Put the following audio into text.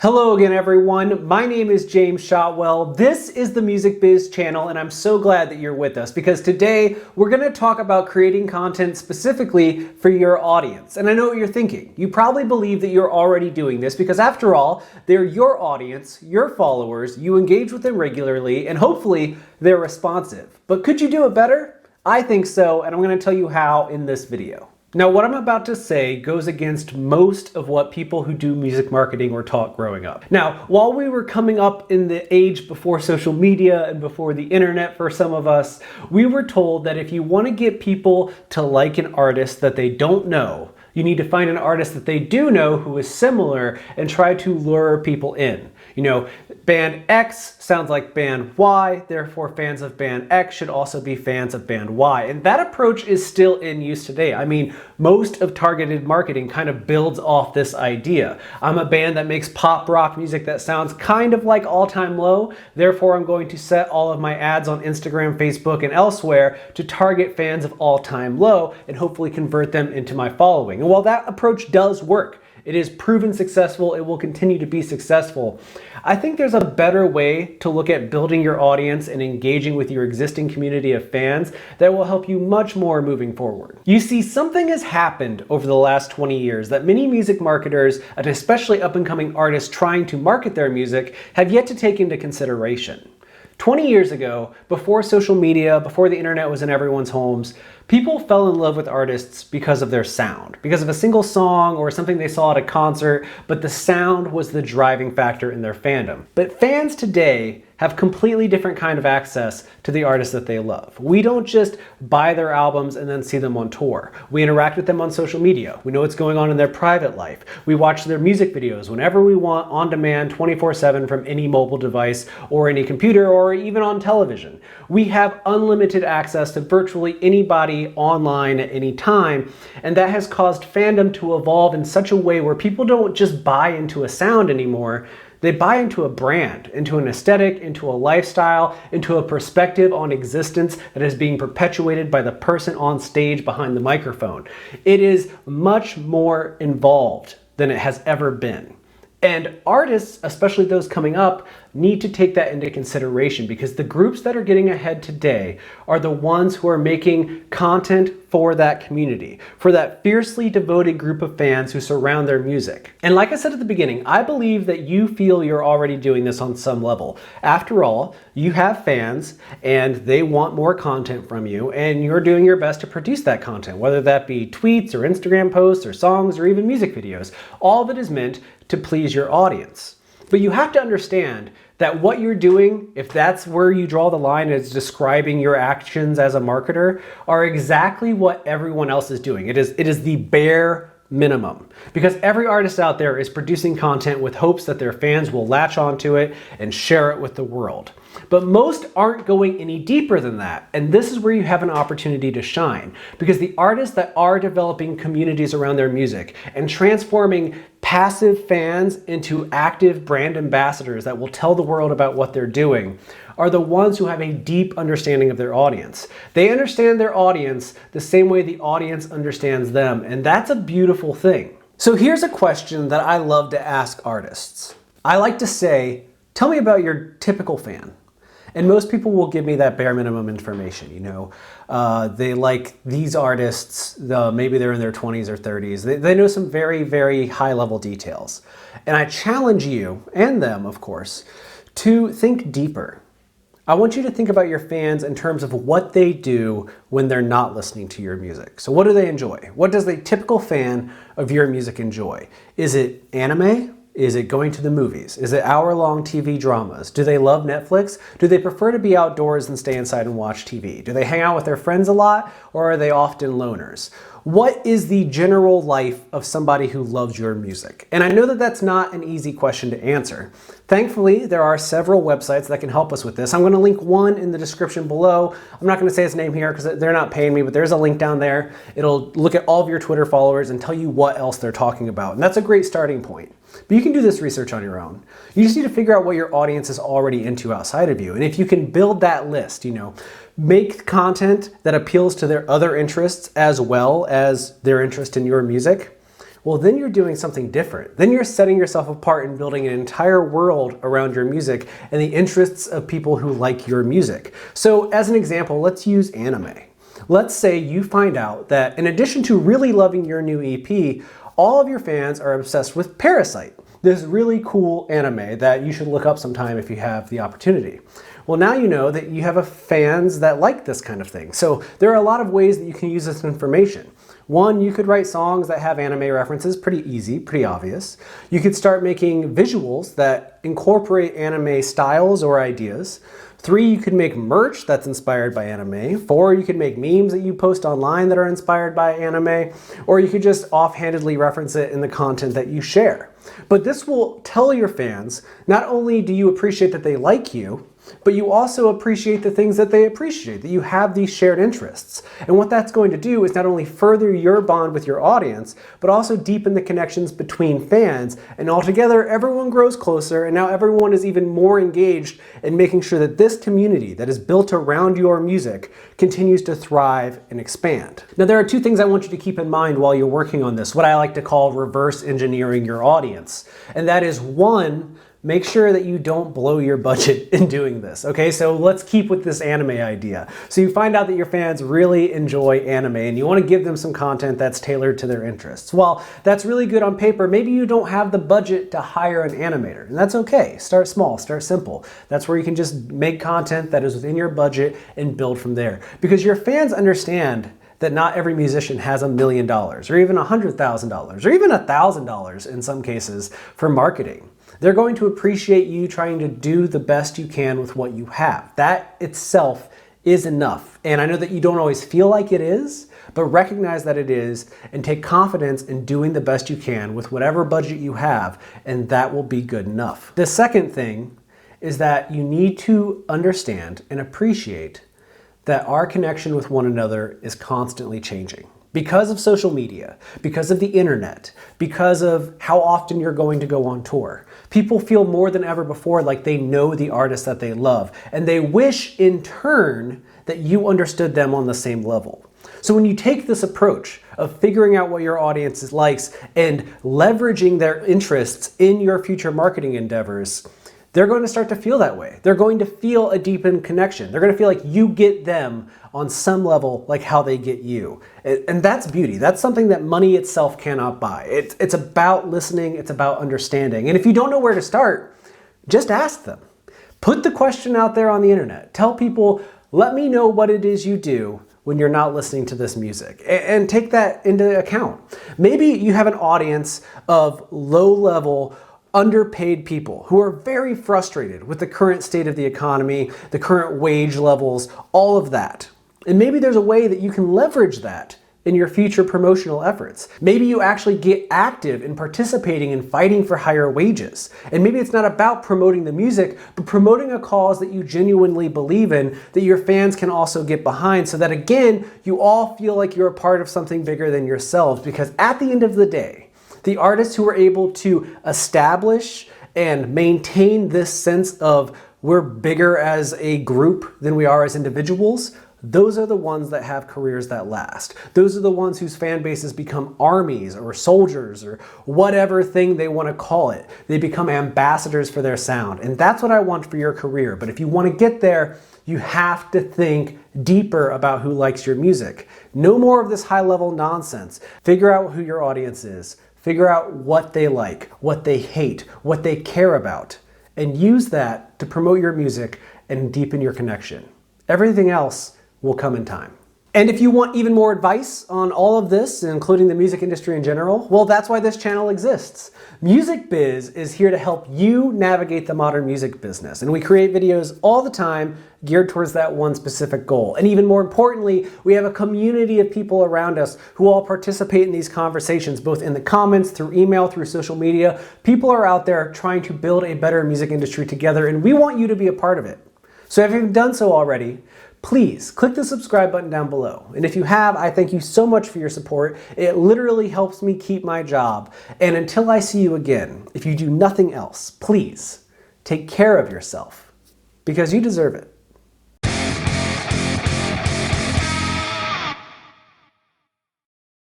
Hello again, everyone. My name is James Shotwell. This is the Music Biz channel, and I'm so glad that you're with us because today we're going to talk about creating content specifically for your audience. And I know what you're thinking. You probably believe that you're already doing this because, after all, they're your audience, your followers, you engage with them regularly, and hopefully they're responsive. But could you do it better? I think so, and I'm going to tell you how in this video. Now, what I'm about to say goes against most of what people who do music marketing were taught growing up. Now, while we were coming up in the age before social media and before the internet for some of us, we were told that if you want to get people to like an artist that they don't know, you need to find an artist that they do know who is similar and try to lure people in. You know, band X sounds like band Y, therefore fans of band X should also be fans of band Y. And that approach is still in use today. I mean, most of targeted marketing kind of builds off this idea. I'm a band that makes pop rock music that sounds kind of like All Time Low, therefore I'm going to set all of my ads on Instagram, Facebook, and elsewhere to target fans of All Time Low and hopefully convert them into my following. And while that approach does work, it is proven successful, it will continue to be successful, I think there's a better way to look at building your audience and engaging with your existing community of fans that will help you much more moving forward. You see, something has happened over the last 20 years that many music marketers, and especially up-and-coming artists trying to market their music, have yet to take into consideration. 20 years ago, before social media, before the internet was in everyone's homes, people fell in love with artists because of their sound, because of a single song or something they saw at a concert, but the sound was the driving factor in their fandom. But fans today have completely different kind of access to the artists that they love. We don't just buy their albums and then see them on tour. We interact with them on social media. We know what's going on in their private life. We watch their music videos whenever we want, on demand, 24/7 from any mobile device or any computer or even on television. We have unlimited access to virtually anybody online at any time, and that has caused fandom to evolve in such a way where people don't just buy into a sound anymore. They buy into a brand, into an aesthetic, into a lifestyle, into a perspective on existence that is being perpetuated by the person on stage behind the microphone. It is much more involved than it has ever been. And artists, especially those coming up, need to take that into consideration because the groups that are getting ahead today are the ones who are making content for that community, for that fiercely devoted group of fans who surround their music. And like I said at the beginning, I believe that you feel you're already doing this on some level. After all, you have fans and they want more content from you, and you're doing your best to produce that content, whether that be tweets or Instagram posts or songs or even music videos. All of it is meant to please your audience. But you have to understand that what you're doing, if that's where you draw the line as describing your actions as a marketer, are exactly what everyone else is doing. It is the bare minimum. Because every artist out there is producing content with hopes that their fans will latch onto it and share it with the world. But most aren't going any deeper than that. And this is where you have an opportunity to shine. Because the artists that are developing communities around their music and transforming passive fans into active brand ambassadors that will tell the world about what they're doing are the ones who have a deep understanding of their audience. They understand their audience the same way the audience understands them, and that's a beautiful thing. So here's a question that I love to ask artists. I like to say, tell me about your typical fan. And most people will give me that bare minimum information. You know, they like these artists, maybe they're in their 20s or 30s. They know some very, very high level details. And I challenge you, and them of course, to think deeper. I want you to think about your fans in terms of what they do when they're not listening to your music. So what do they enjoy? What does the typical fan of your music enjoy? Is it anime? Is it going to the movies? Is it hour-long TV dramas? Do they love Netflix? Do they prefer to be outdoors and stay inside and watch TV? Do they hang out with their friends a lot, or are they often loners? What is the general life of somebody who loves your music? And I know that that's not an easy question to answer. Thankfully, there are several websites that can help us with this. I'm going to link one in the description below. I'm not going to say its name here because they're not paying me, but there's a link down there. It'll look at all of your Twitter followers and tell you what else they're talking about. And that's a great starting point. But you can do this research on your own. You just need to figure out what your audience is already into outside of you. And if you can build that list, you know, make content that appeals to their other interests as well as their interest in your music, well, then you're doing something different. Then you're setting yourself apart and building an entire world around your music and the interests of people who like your music. So as an example, let's use anime. Let's say you find out that in addition to really loving your new EP, all of your fans are obsessed with Parasite, this really cool anime that you should look up sometime if you have the opportunity. Well, now you know that you have fans that like this kind of thing. So there are a lot of ways that you can use this information. One, you could write songs that have anime references, pretty easy, pretty obvious. You could start making visuals that incorporate anime styles or ideas. 3, you could make merch that's inspired by anime. 4, you could make memes that you post online that are inspired by anime. Or you could just offhandedly reference it in the content that you share. But this will tell your fans, not only do you appreciate that they like you, but you also appreciate the things that they appreciate, that you have these shared interests. And what that's going to do is not only further your bond with your audience, but also deepen the connections between fans. And altogether, everyone grows closer, and now everyone is even more engaged in making sure that this community that is built around your music continues to thrive and expand. Now, there are 2 things I want you to keep in mind while you're working on this, what I like to call reverse engineering your audience. And that is 1, make sure that you don't blow your budget in doing this, okay? So let's keep with this anime idea. So you find out that your fans really enjoy anime and you want to give them some content that's tailored to their interests. Well, that's really good on paper. Maybe you don't have the budget to hire an animator, and that's okay. Start small, start simple. That's where you can just make content that is within your budget and build from there. Because your fans understand that not every musician has $1 million or even $100,000 or even $1,000 in some cases for marketing. They're going to appreciate you trying to do the best you can with what you have. That itself is enough. And I know that you don't always feel like it is, but recognize that it is and take confidence in doing the best you can with whatever budget you have, and that will be good enough. The second thing is that you need to understand and appreciate that our connection with one another is constantly changing. Because of social media, because of the internet, because of how often you're going to go on tour. People feel more than ever before like they know the artist that they love, and they wish in turn that you understood them on the same level. So when you take this approach of figuring out what your audience likes and leveraging their interests in your future marketing endeavors, they're going to start to feel that way. They're going to feel a deepened connection. They're going to feel like you get them on some level like how they get you. And that's beauty. That's something that money itself cannot buy. It's about listening. It's about understanding. And if you don't know where to start, just ask them. Put the question out there on the internet. Tell people, let me know what it is you do when you're not listening to this music, and take that into account. Maybe you have an audience of low-level, underpaid people who are very frustrated with the current state of the economy, the current wage levels, all of that. And maybe there's a way that you can leverage that in your future promotional efforts. Maybe you actually get active in participating and fighting for higher wages. And maybe it's not about promoting the music, but promoting a cause that you genuinely believe in, that your fans can also get behind, so that again, you all feel like you're a part of something bigger than yourselves. Because at the end of the day, the artists who are able to establish and maintain this sense of we're bigger as a group than we are as individuals, those are the ones that have careers that last. Those are the ones whose fan bases become armies or soldiers or whatever thing they want to call it. They become ambassadors for their sound. And that's what I want for your career. But if you want to get there, you have to think deeper about who likes your music. No more of this high-level nonsense. Figure out who your audience is. Figure out what they like, what they hate, what they care about, and use that to promote your music and deepen your connection. Everything else will come in time. And if you want even more advice on all of this, including the music industry in general, well, that's why this channel exists. Music Biz is here to help you navigate the modern music business. And we create videos all the time geared towards that one specific goal. And even more importantly, we have a community of people around us who all participate in these conversations, both in the comments, through email, through social media. People are out there trying to build a better music industry together, and we want you to be a part of it. So if you've done so already, please click the subscribe button down below. And if you have, I thank you so much for your support. It literally helps me keep my job. And until I see you again, if you do nothing else, please take care of yourself, because you deserve it.